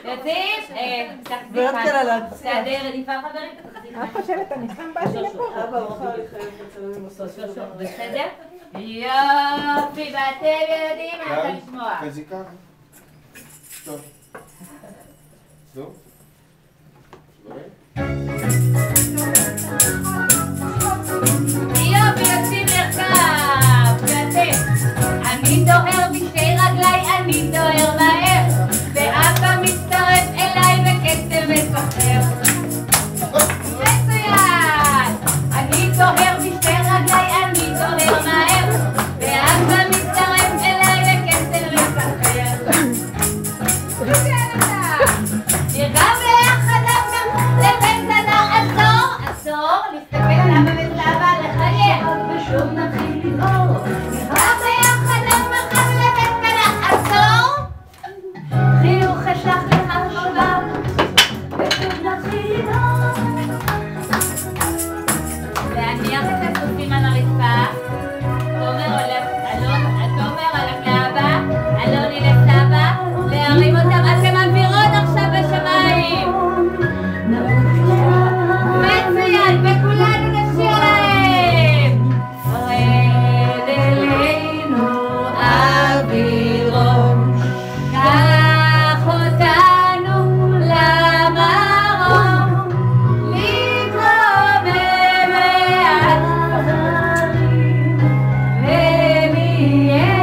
יוצאים, תעדי רדיפה חברים. את חושבת, אני סתם באתי לפה. אבא, אוכל לחייב לצלם עם הסוף. בסדר? יופי, ואתם ילדים, אני רוצה לשמוע. חזיקה. טוב. זהו? יופי, יוצאים לרכב, ואתם. אני דוהר בשתי רגליי, אני דוהר מהר, ואבא מצטרף אליי בקצב מסחרר. מצוין! אני דוהר בשתי רגליי, אני דוהר מהר, ואבא מצטרף אליי בקצב מסחרר. נרגע ביחד לבית עשור, נסתכל על אבא וסבא לחייך, ושוב נתחיל לבעור. נרגע ביחד לבית עשור, חיוך אשלח לך שובר, ושוב נתחיל לבעור. להניח את הסופים על הרצפה, תומר הלך לאבא, אלוני לסבא, להרים אותם, אתם מעבירות עכשיו בשמיים. מצוין, וכולנו נשיר להם. רד אלינו אבירום, קח אותנו למרום, להתרומם מעט בחרים, ונהיה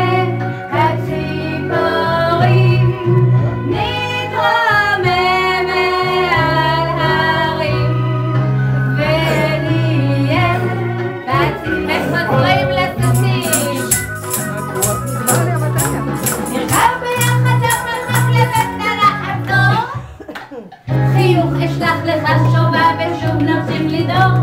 כציפורים, נתרומם מעל הרים, ונהיה כציפורים. איך חוזרים לסוסים? נרכב ביחד המרחק לבית הלחצור, חיוך אשלח לך שובה ושוב נמשיך לדור.